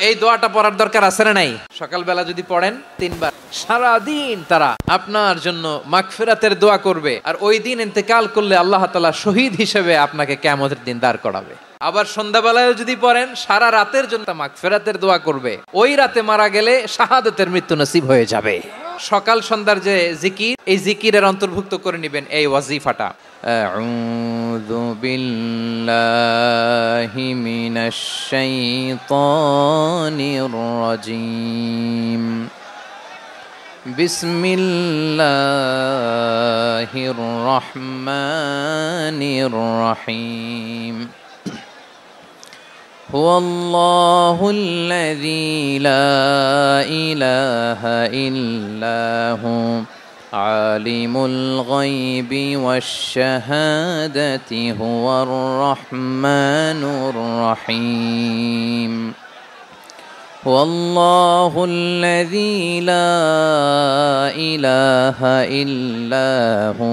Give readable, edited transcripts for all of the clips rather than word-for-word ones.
এই দোয়াটা পড়ার দরকার আছে না নাই? সকালবেলা যদি পড়েন 3 বার, সারাদিন তারা আপনার জন্য মাগফিরাতের দোয়া করবে। আর ওই দিন ইন্তেকাল করলে আল্লাহ তাআলা শহীদ হিসেবে আপনাকে কিয়ামতের দিন দাঁড় করাবে। আবার সন্ধ্যাবেলায় যদি পড়েন, সারা রাতের জন্য মাগফিরাতের দোয়া করবে। ওই রাতে মারা গেলে শাহাদাতের মৃত্যু নসিব হয়ে যাবে। সকাল সন্ধ্যার যে জিকির, এই জিকিরের অন্তর্ভুক্ত করে নেবেন এই ওয়াজিফাটা। আউযু বিল্লাহি মিনাশ শাইতানির রাজীম। বিসমিল্লাহির রহমানির রহিম। হুয়াল্লাহুল্লাযী লা ইলাহা ইল্লাহু আলিমুল গায়বি ওয়াশ শাহাদাতি হুয়ার রহমানুর রহিম। হুয়াল্লাহুল্লাযী লা ইলাহা ইল্লাহু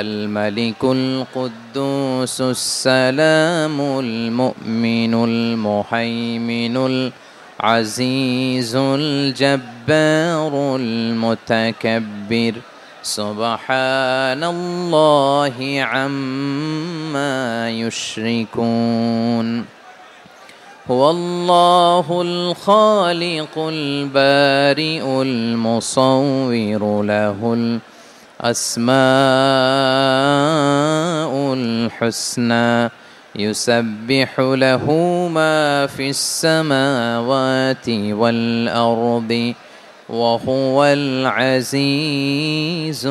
الملك القدوس السلام المؤمن المهيمن العزيز الجبار المتكبر سبحان الله عما يشركون. هو الله الخالق البارئ المصور له الأسماء الحسنى يسبح له ما في السماوات والأرض وهو العزيز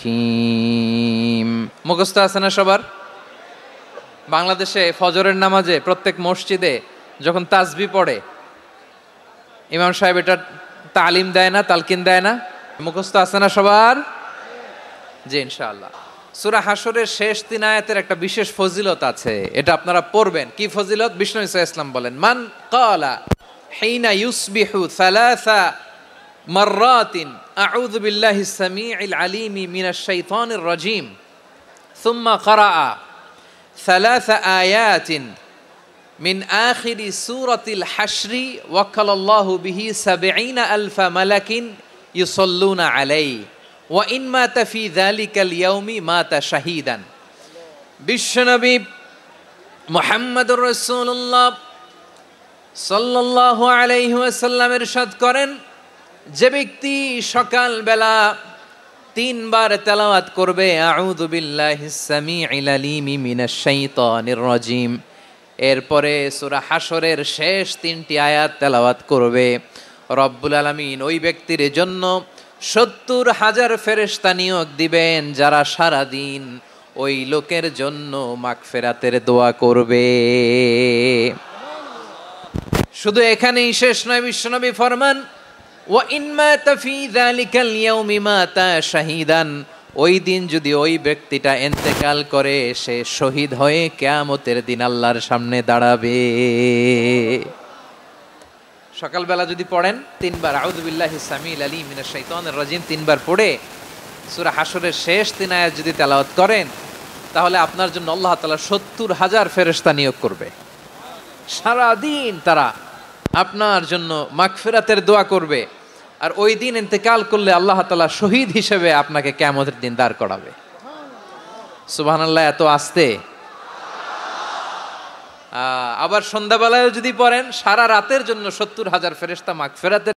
الحكيم. মুখস্থ আছে না সবার? বাংলাদেশে ফজরের নামাজে প্রত্যেক মসজিদে যখন তাসবিহ পড়ে, ইমাম সাহেব এটা তালিম দেয় না, তালকিন দেয় না? মুখস্থ আছে না সবার? জি, ইনশাআল্লাহ। সূরা হাশরের শেষ 3 আয়াতের একটা বিশেষ ফজিলত আছে, এটা আপনারা পড়বেন। কি ফজিলত? বিষ্ণু ইসা ইসলাম বলেন, মান ক্বালা হিনা ইউসবিহু সালাসা মাররাতিন আউযু বিল্লাহিস সামিউল আলিমি মিনাশ শাইতানির রাজীম সুম্মা ক্বারাআ সালাসা আয়াতিন মিন আখিরি সূরাতিল হাশরি ওয়াক্কালাল্লাহু বিহি ৭০,০০০ মালাকিন ইউসাল্লুনা আলাইহি ওয়া ইন মাতা ফি যালিকাল ইয়াউমি মাতা শাহীদান। বিশ্বনবী মুহাম্মদুর রাসূলুল্লাহ সাল্লাল্লাহু আলাইহি ওয়াসাল্লাম ইরশাদ করেন, যে ব্যক্তি সকালবেলা 3 বার তেলাওয়াত করবে আউযু বিল্লাহিস সামিউল আলিমি মিনাশ শাইতানির রাজীম, এরপরে সূরা হাশরের শেষ 3টি আয়াত তেলাওয়াত করবে, রব্বুল আলামিন ওই ব্যক্তির জন্য ৭০,০০০ ফেরেশতা নিয়োগ দিবেন, যারা সারা দিন ওই লোকের জন্য মাগফিরাতের দোয়া করবে। শুধু এখানেই শেষ নয়, বিশ্বনবী ফরমান, ওয়া ইন মাতা ফি যালিকাল ইয়াউমি মাতা শাহীদান, ওই দিন যদি ওই ব্যক্তিটা ইন্তেকাল করে, সে শহীদ হয়ে কিয়ামতের দিন আল্লাহর সামনে দাঁড়াবে। সকালবেলা যদি পড়েন 3 বার আউযু বিল্লাহিস সামিউল আলিম মিনাশ শাইতানির রাজীম 3 বার পড়ে সূরা হাশরের শেষ 3 আয়াত যদি তেলাওয়াত করেন, তাহলে আপনার জন্য আল্লাহ তাআলা ৭০,০০০ ফেরেশতা নিয়োগ করবে। সারা দিন তারা আপনার জন্য মাগফিরাতের দোয়া করবে। আর ওই দিন ইন্তেকাল করলে আল্লাহ তাআলা শহীদ হিসেবে আপনাকে কিয়ামতের দিন দাঁড় করাবে। সুবহানাল্লাহ, এত আস্তে। আবার সন্ধ্যাবেলায় যদি পড়েন, সারা রাতের জন্য ৭০,০০০ ফেরেশতা মাগফিরাতের